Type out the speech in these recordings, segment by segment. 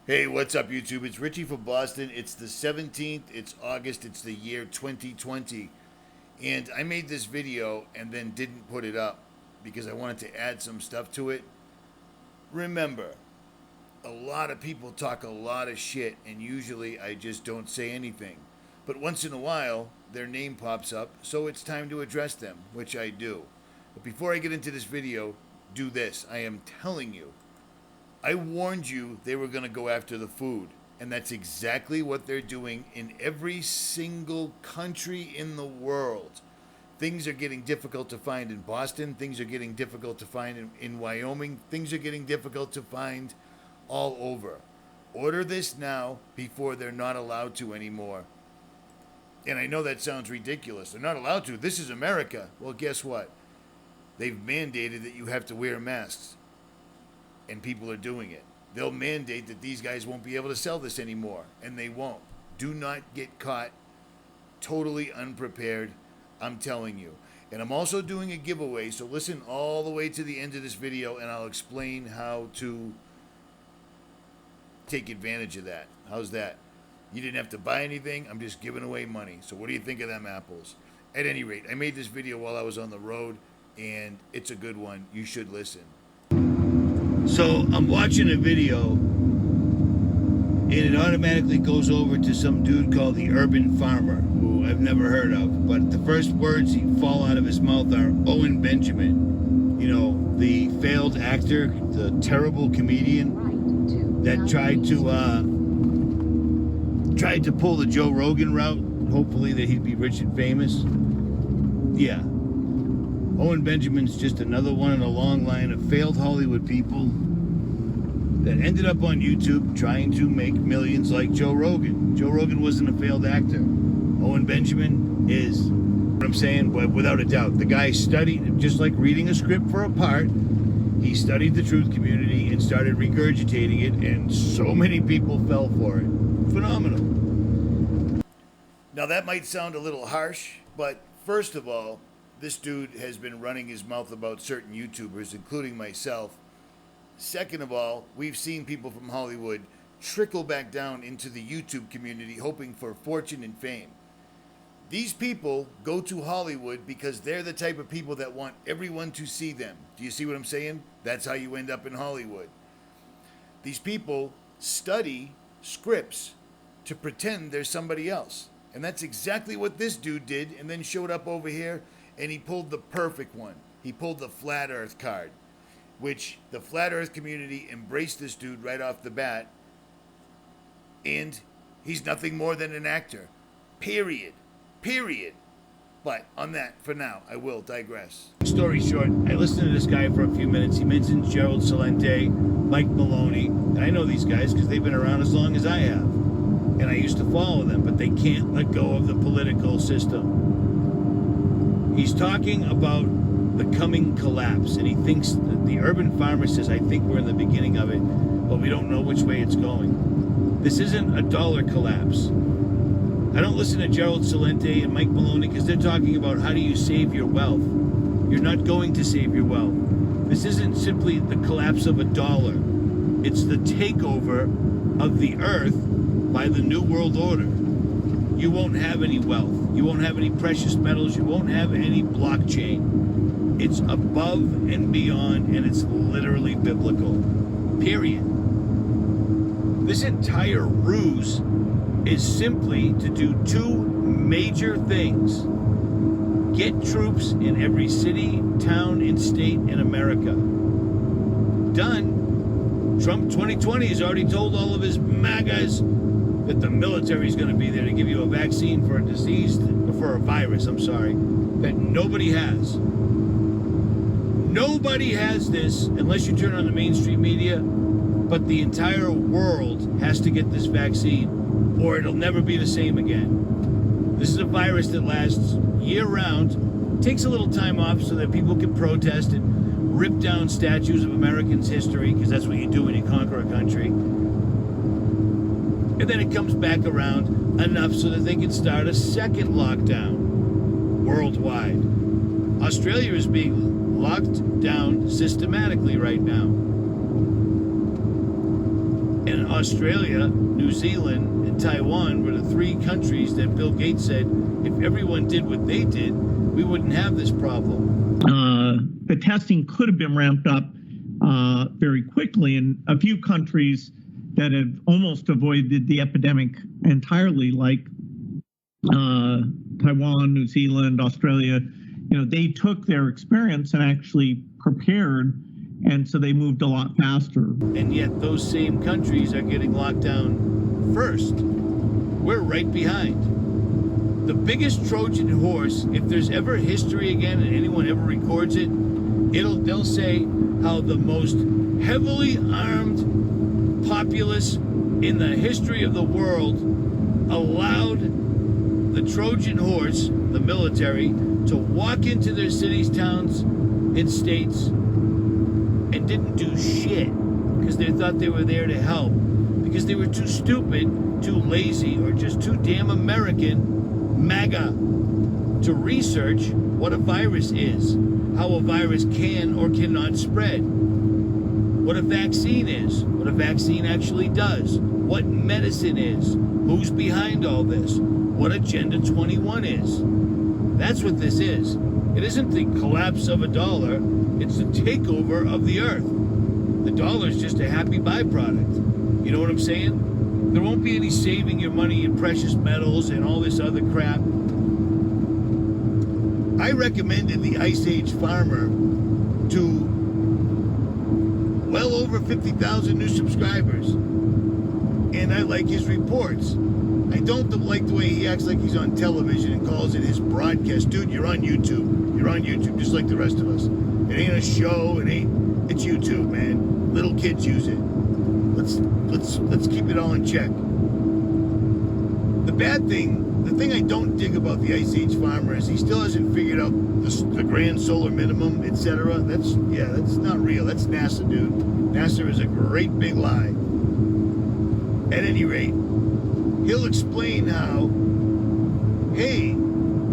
Hey, what's up, YouTube? It's Richie from Boston. It's the 17th. It's August. It's the year 2020. And I made this video and then didn't put it up because I wanted to add some stuff to it. Remember, a lot of people talk a lot of shit, and usually I just don't say anything. But once in a while, their name pops up, so it's time to address them, which I do. But before I get into this video, do this. I am telling you. I warned you they were going to go after the food, and that's exactly what they're doing in every single country in the world. Things are getting difficult to find in Boston. Things are getting difficult to find in Wyoming. Things are getting difficult to find all over. Order this now before they're not allowed to anymore. And I know that sounds ridiculous. They're not allowed to. This is America. Well, guess what? They've mandated that you have to wear masks. And people are doing it. They'll mandate that these guys won't be able to sell this anymore, and they won't. Do not get caught totally unprepared, I'm telling you. And I'm also doing a giveaway, so listen all the way to the end of this video, and I'll explain how to take advantage of that. How's that? You didn't have to buy anything. I'm just giving away money. So what do you think of them apples? At any rate, I made this video while I was on the road, and it's a good one. You should listen. So I'm watching a video, and it automatically goes over to some dude called the Urban Farmer, who I've never heard of. But the first words that fall out of his mouth are Owen Benjamin. You know, the failed actor, the terrible comedian that tried to pull the Joe Rogan route, hopefully that he'd be rich and famous. Yeah. Owen Benjamin's just another one in a long line of failed Hollywood people that ended up on YouTube trying to make millions like Joe Rogan. Joe Rogan wasn't a failed actor. Owen Benjamin is. What I'm saying, without a doubt. The guy studied, just like reading a script for a part, he studied the truth community and started regurgitating it, and so many people fell for it. Phenomenal. Now that might sound a little harsh, but first of all, this dude has been running his mouth about certain YouTubers, including myself. Second of all, we've seen people from Hollywood trickle back down into the YouTube community hoping for fortune and fame. These people go to Hollywood because they're the type of people that want everyone to see them. Do you see what I'm saying? That's how you end up in Hollywood. These people study scripts to pretend they're somebody else. And that's exactly what this dude did, and then showed up over here and he pulled the perfect one. He pulled the Flat Earth card, which the Flat Earth community embraced this dude right off the bat. And he's nothing more than an actor. Period. Period. But on that, for now, I will digress. Story short, I listened to this guy for a few minutes. He mentions Gerald Celente, Mike Maloney. And I know these guys because they've been around as long as I have. And I used to follow them, but they can't let go of the political system. He's talking about the coming collapse, and he thinks that the Urban Farmer says, I think we're in the beginning of it, but we don't know which way it's going. This isn't a dollar collapse. I don't listen to Gerald Celente and Mike Maloney because they're talking about how do you save your wealth. You're not going to save your wealth. This isn't simply the collapse of a dollar. It's the takeover of the earth by the New World Order. You won't have any wealth. You won't have any precious metals. You won't have any blockchain. It's above and beyond, and it's literally biblical. Period. This entire ruse is simply to do two major things. Get troops in every city, town, and state in America. Done. Trump 2020 has already told all of his MAGAs that the military is going to be there to give you a vaccine for a virus, that nobody has. Nobody has this unless you turn on the mainstream media, but the entire world has to get this vaccine or it'll never be the same again. This is a virus that lasts year-round, takes a little time off so that people can protest and rip down statues of Americans' history, because that's what you do when you conquer a country. And then it comes back around enough so that they can start a second lockdown worldwide. Australia is being locked down systematically right now. And Australia, New Zealand, and Taiwan were the three countries that Bill Gates said if everyone did what they did, we wouldn't have this problem. The testing could have been ramped up very quickly, and a few countries that have almost avoided the epidemic entirely, like Taiwan, New Zealand, Australia, they took their experience and actually prepared, and so they moved a lot faster. And yet those same countries are getting locked down first. We're right behind. The biggest Trojan horse, if there's ever history again and anyone ever records it, they'll say how the most heavily armed populace in the history of the world allowed the Trojan horse, the military, to walk into their cities, towns, and states and didn't do shit because they thought they were there to help, because they were too stupid, too lazy, or just too damn American, MAGA, to research what a virus is, how a virus can or cannot spread, what a vaccine is, what a vaccine actually does, what medicine is, who's behind all this, what Agenda 21 is. That's what this is. It isn't the collapse of a dollar, it's the takeover of the earth. The dollar is just a happy byproduct. You know what I'm saying? There won't be any saving your money in precious metals and all this other crap. I recommended the Ice Age Farmer to well over 50,000 new subscribers. And I like his reports. I don't like the way he acts like he's on television and calls it his broadcast. Dude, you're on YouTube. You're on YouTube just like the rest of us. It ain't a show. It's YouTube, man. Little kids use it. Let's keep it all in check. The thing I don't dig about the Ice Age Farmer is he still hasn't figured out the grand solar minimum, etc. That's not real. That's NASA, dude. NASA is a great big lie. At any rate, he'll explain how, hey,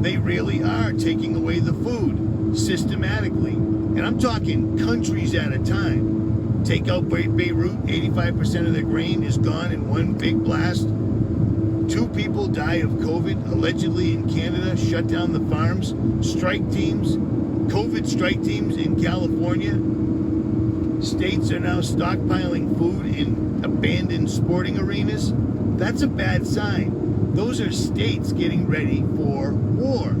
they really are taking away the food systematically. And I'm talking countries at a time. Take out Beirut, 85% of their grain is gone in one big blast. 2 people die of COVID, allegedly in Canada, shut down the farms, strike teams, COVID strike teams in California. States are now stockpiling food in abandoned sporting arenas. That's a bad sign. Those are states getting ready for war,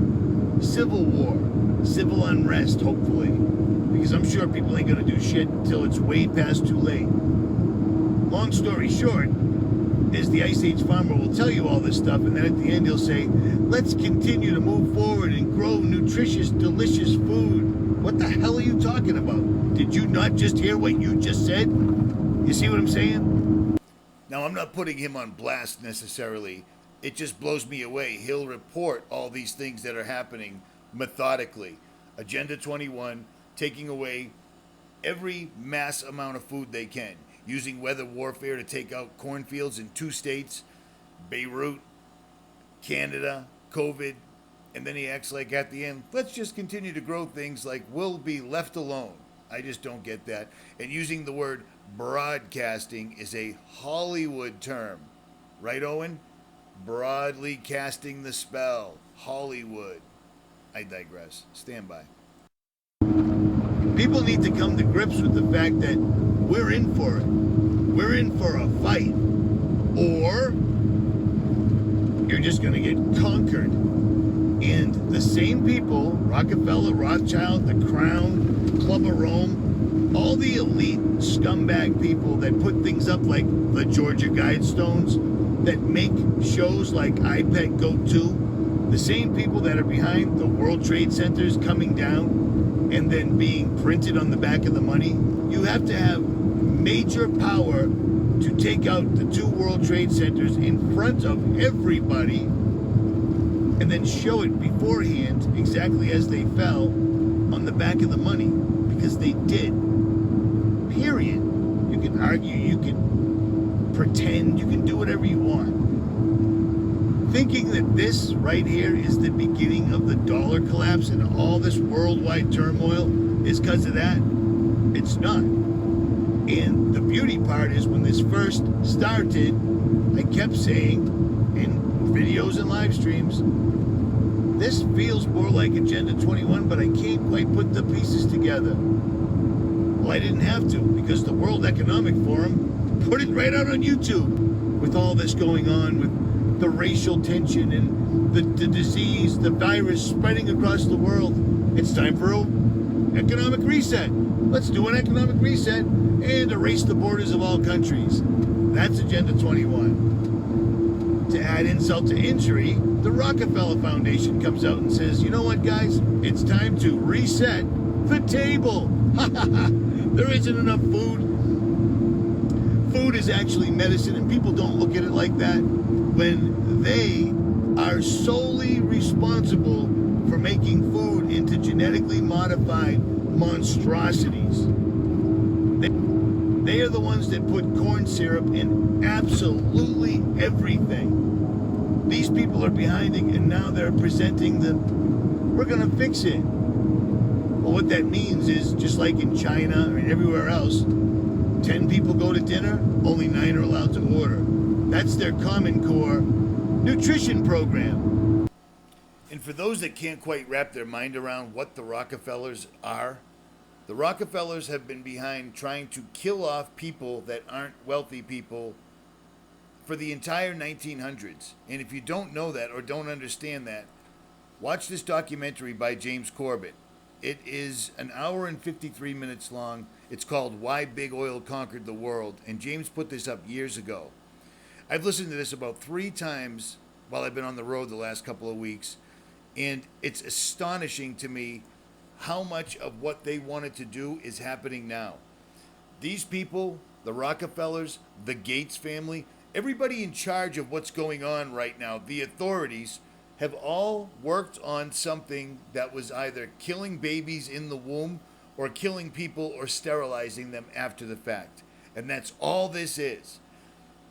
civil unrest, hopefully. Because I'm sure people ain't gonna do shit until it's way past too late. Long story short, is the Ice Age Farmer will tell you all this stuff, and then at the end he'll say, let's continue to move forward and grow nutritious, delicious food. What the hell are you talking about? Did you not just hear what you just said? You see what I'm saying? Now, I'm not putting him on blast necessarily. It just blows me away. He'll report all these things that are happening methodically. Agenda 21, taking away every mass amount of food they can, using weather warfare to take out cornfields in 2 states, Beirut, Canada, COVID, and then he acts like at the end, let's just continue to grow things like we'll be left alone. I just don't get that. And using the word broadcasting is a Hollywood term. Right, Owen? Broadly casting the spell. Hollywood. I digress. Stand by. People need to come to grips with the fact that we're in for it. We're in for a fight. Or you're just going to get conquered. And the same people, Rockefeller, Rothschild, the Crown, Club of Rome, all the elite scumbag people that put things up like the Georgia Guidestones, that make shows like iPet Go 2, the same people that are behind the World Trade Centers coming down and then being printed on the back of the money. You have to have major power to take out the 2 World Trade Centers in front of everybody and then show it beforehand exactly as they fell on the back of the money, because they did. Period. You can argue, you can pretend, you can do whatever you want. Thinking that this right here is the beginning of the dollar collapse and all this worldwide turmoil is because of that, it's not. And the beauty part is when this first started, I kept saying in videos and live streams, this feels more like Agenda 21, but I can't quite put the pieces together. Well, I didn't have to, because the World Economic Forum put it right out on YouTube with all this going on, with the racial tension and the disease, the virus spreading across the world. It's time for an economic reset. Let's do an economic reset and erase the borders of all countries. That's Agenda 21. To add insult to injury, the Rockefeller Foundation comes out and says, you know what, guys? It's time to reset the table. There isn't enough food. Food is actually medicine, and people don't look at it like that when they are solely responsible for making food into genetically modified monstrosities. They are the ones that put corn syrup in absolutely everything. These people are behind it, and now they're presenting we're going to fix it. Well, what that means is, just like in China or everywhere else, 10 people go to dinner, only 9 are allowed to order. That's their Common Core nutrition program. And for those that can't quite wrap their mind around what the Rockefellers are, the Rockefellers have been behind trying to kill off people that aren't wealthy people for the entire 1900s. And if you don't know that or don't understand that, watch this documentary by James Corbett. It is an hour and 53 minutes long. It's called Why Big Oil Conquered the World, and James put this up years ago. I've listened to this about 3 times while I've been on the road the last couple of weeks, and it's astonishing to me how much of what they wanted to do is happening now. These people, the Rockefellers, the Gates family, everybody in charge of what's going on right now, the authorities, have all worked on something that was either killing babies in the womb or killing people or sterilizing them after the fact. And that's all this is.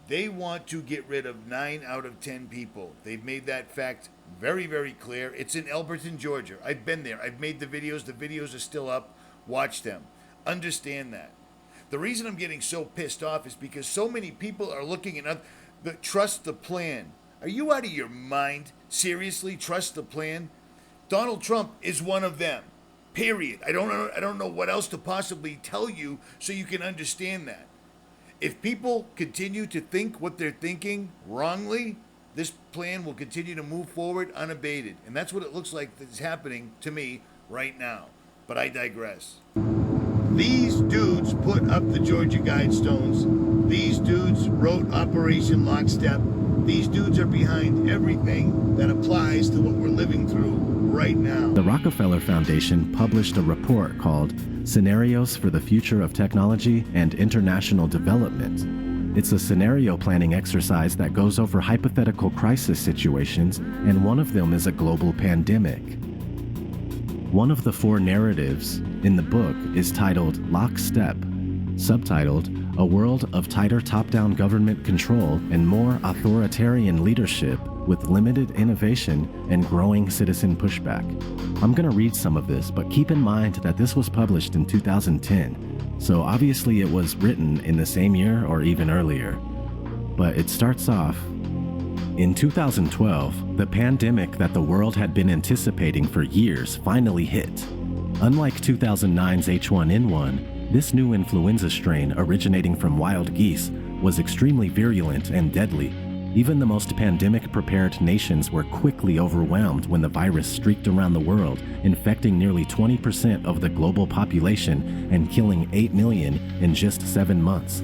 They want to get rid of 9 out of 10 people. They've made that fact very, very clear. It's in Elberton, Georgia. I've been there. I've made the videos. The videos are still up. Watch them. Understand that. The reason I'm getting so pissed off is because so many people are looking at trust the plan. Are you out of your mind? Seriously, trust the plan? Donald Trump is one of them. Period. I don't know what else to possibly tell you so you can understand that. If people continue to think what they're thinking wrongly, this plan will continue to move forward unabated. And that's what it looks like is happening to me right now. But I digress. These dudes put up the Georgia Guidestones. These dudes wrote Operation Lockstep. These dudes are behind everything that applies to what we're living through right now. The Rockefeller Foundation published a report called Scenarios for the Future of Technology and International Development. It's a scenario planning exercise that goes over hypothetical crisis situations, and one of them is a global pandemic. One of the 4 narratives in the book is titled Lockstep, subtitled A World of Tighter Top-Down Government Control and More Authoritarian Leadership with Limited Innovation and Growing Citizen Pushback. I'm going to read some of this, but keep in mind that this was published in 2010, so obviously it was written in the same year or even earlier. But it starts off, in 2012, the pandemic that the world had been anticipating for years finally hit. Unlike 2009's H1N1, this new influenza strain originating from wild geese was extremely virulent and deadly. Even the most pandemic-prepared nations were quickly overwhelmed when the virus streaked around the world, infecting nearly 20% of the global population and killing 8 million in just 7 months.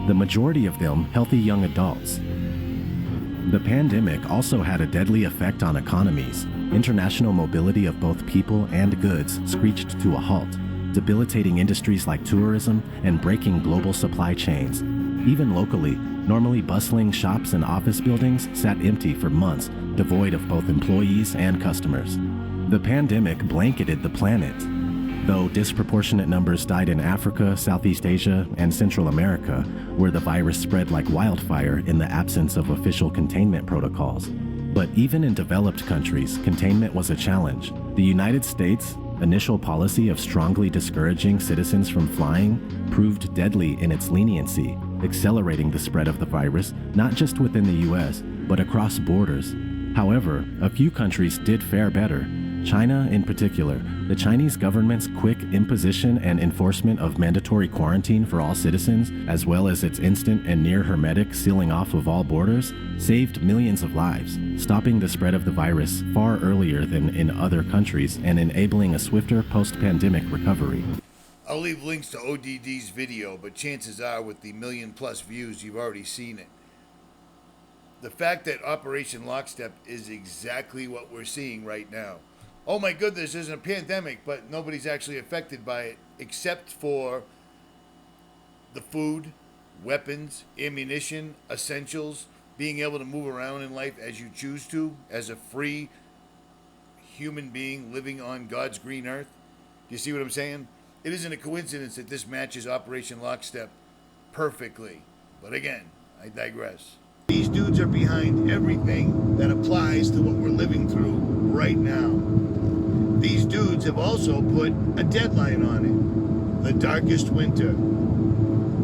The majority of them healthy young adults. The pandemic also had a deadly effect on economies. International mobility of both people and goods screeched to a halt, debilitating industries like tourism and breaking global supply chains. Even locally, normally bustling shops and office buildings sat empty for months, devoid of both employees and customers. The pandemic blanketed the planet. Though disproportionate numbers died in Africa, Southeast Asia, and Central America, where the virus spread like wildfire in the absence of official containment protocols. But even in developed countries, containment was a challenge. The United States, initial policy of strongly discouraging citizens from flying proved deadly in its leniency, accelerating the spread of the virus not just within the US, but across borders. However, a few countries did fare better. China in particular. The Chinese government's quick imposition and enforcement of mandatory quarantine for all citizens, as well as its instant and near hermetic sealing off of all borders, saved millions of lives, stopping the spread of the virus far earlier than in other countries and enabling a swifter post-pandemic recovery. I'll leave links to ODD's video, but chances are with the million-plus views, you've already seen it. The fact that Operation Lockstep is exactly what we're seeing right now. Oh my goodness, there's a pandemic, but nobody's actually affected by it except for the food, weapons, ammunition, essentials, being able to move around in life as you choose to, as a free human being living on God's green earth. Do you see what I'm saying? It isn't a coincidence that this matches Operation Lockstep perfectly. But again, I digress. These dudes are behind everything that applies to what we're living through right now. These dudes have also put a deadline on it. The darkest winter.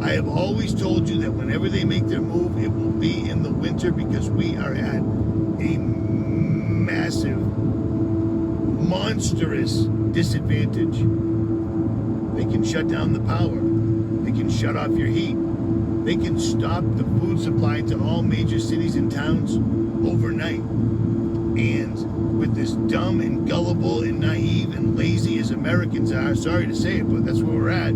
I have always told you that whenever they make their move, it will be in the winter because we are at a massive, monstrous disadvantage. They can shut down the power. They can shut off your heat. They can stop the food supply to all major cities and towns overnight. And with this dumb and gullible and naive and lazy as Americans are, sorry to say it, but that's where we're at.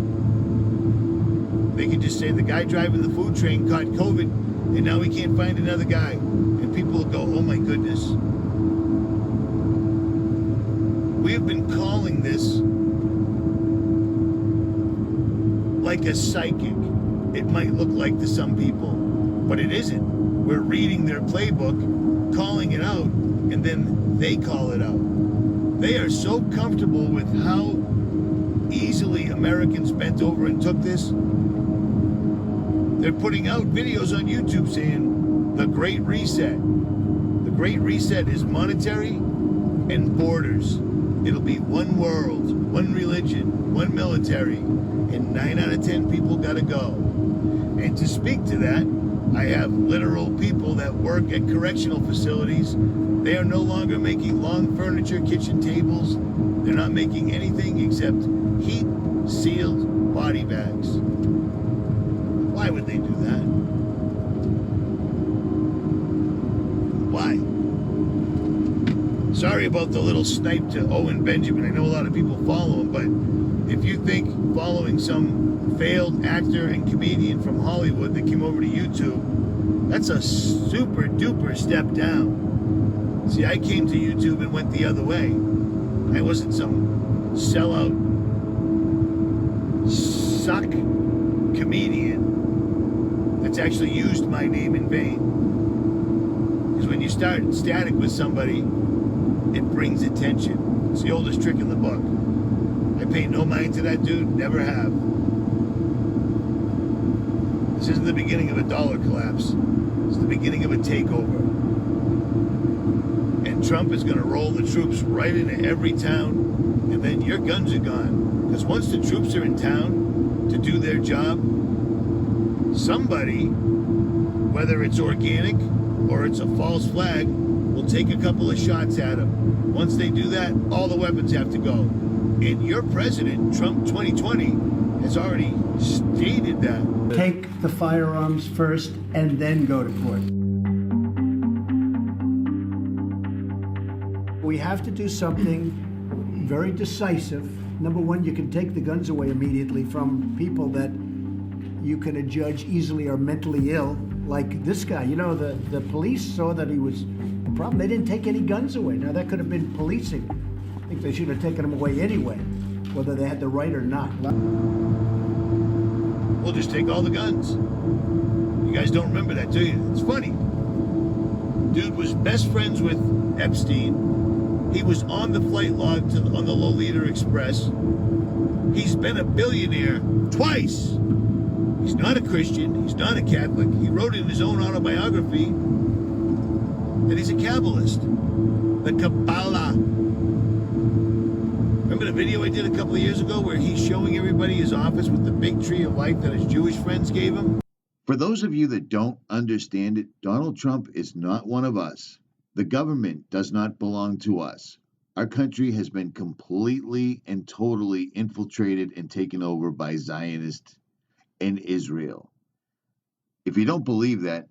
They can just say the guy driving the food train caught COVID and now we can't find another guy. And people will go, oh my goodness. We have been calling this like a psychic. It might look like to some people, but it isn't. We're reading their playbook, calling it out, and then they call it out. They are so comfortable with how easily Americans bent over and took this. They're putting out videos on YouTube saying the Great Reset. The Great Reset is monetary and borders. It'll be one world, one religion, one military, and 9 out of 10 people gotta go. And to speak to that, I have literal people that work at correctional facilities. They are no longer making long furniture, kitchen tables. They're not making anything except heat-sealed body bags. Why would they do that? Why? Sorry about the little snipe to Owen Benjamin. I know a lot of people follow him, but if you think following some failed actor and comedian from Hollywood that came over to YouTube, that's a super duper step down. See, I came to YouTube and went the other way. I wasn't some sellout suck comedian that's actually used my name in vain. Because when you start static with somebody, it brings attention. It's the oldest trick in the book. I pay no mind to that dude, never have. This isn't the beginning of a dollar collapse. It's the beginning of a takeover. And Trump is going to roll the troops right into every town, and then your guns are gone. Because once the troops are in town to do their job, somebody, whether it's organic or it's a false flag, will take a couple of shots at them. Once they do that, all the weapons have to go. And your president, Trump 2020, has already stated that. Take the firearms first and then go to court. We have to do something very decisive. Number one, you can take the guns away immediately from people that you can adjudge easily are mentally ill, like this guy. You know, the police saw that he was a problem. They didn't take any guns away. Now, that could have been policing. I think they should have taken them away anyway, whether they had the right or not. We'll just take all the guns. You guys don't remember that, do you? It's funny. Dude was best friends with Epstein. He was on the flight log on the Lolita Express. He's been a billionaire twice. He's not a Christian. He's not a Catholic. He wrote in his own autobiography that he's a Kabbalist. The Kabbalah. Remember Remember the video I did a couple of years ago where he's showing everybody his office with the big tree of life that his Jewish friends gave him? For those of you that don't understand it, Donald Trump is not one of us. The government does not belong to us. Our country has been completely and totally infiltrated and taken over by Zionists and Israel. If you don't believe that,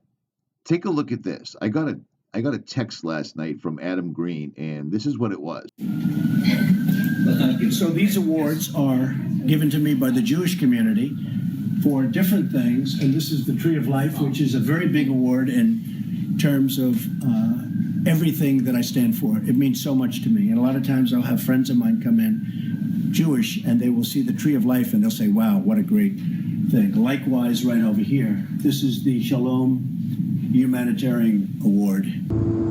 take a look at this. I got a text last night from Adam Green, and this is what it was. So these awards are given to me by the Jewish community for different things, and this is the Tree of Life, which is a very big award in terms of everything that I stand for. It means so much to me, and a lot of times I'll have friends of mine come in, Jewish, and they will see the Tree of Life, and they'll say, wow, what a great thing. Likewise, right over here, this is the Shalom Humanitarian Award.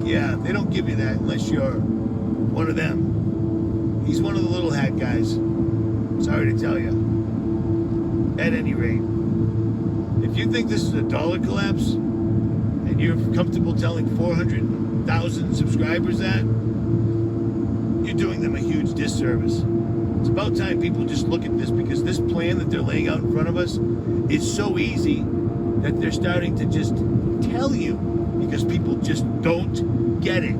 Yeah, they don't give you that unless you're one of them. He's one of the little hat guys. Sorry to tell you. At any rate, if you think this is a dollar collapse, and you're comfortable telling 400,000 subscribers that, you're doing them a huge disservice. It's about time people just look at this, because this plan that they're laying out in front of us is so easy that they're starting to just tell you, because people just don't get it.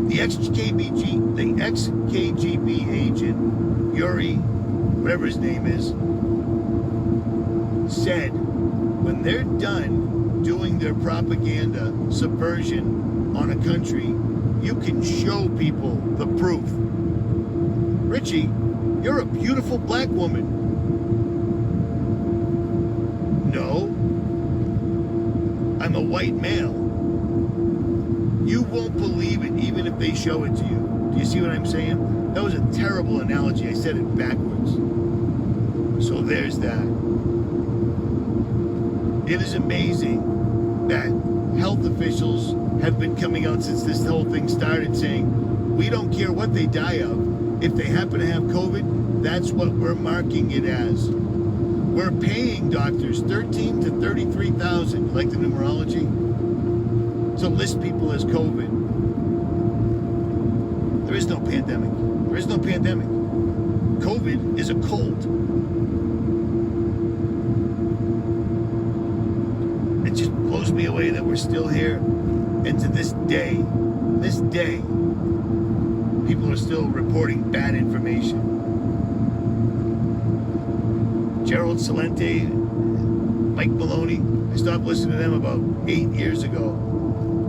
The ex-KGB agent, Yuri, whatever his name is, said when they're done doing their propaganda subversion on a country, you can show people the proof. Richie, you're a beautiful black woman. No, I'm a white male. You won't believe it even if they show it to you. Do you see what I'm saying? That was a terrible analogy. I said it backwards. So there's that. It is amazing that health officials have been coming out since this whole thing started saying, we don't care what they die of. If they happen to have COVID, that's what we're marking it as. We're paying doctors $13,000 to $33,000, you like the numerology, to list people as COVID. There is no pandemic. There is no pandemic. COVID is a cold. It just blows me away that we're still here. And to this day, people are still reporting bad information. Gerald Celente, Mike Maloney, I stopped listening to them about 8 years ago.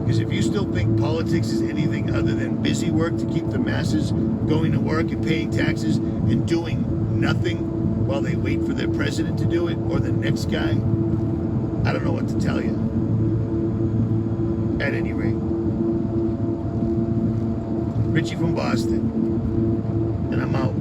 Because if you still think politics is anything other than busy work to keep the masses going to work and paying taxes and doing nothing while they wait for their president to do it or the next guy, I don't know what to tell you. At any rate, Richie from Boston, and I'm out.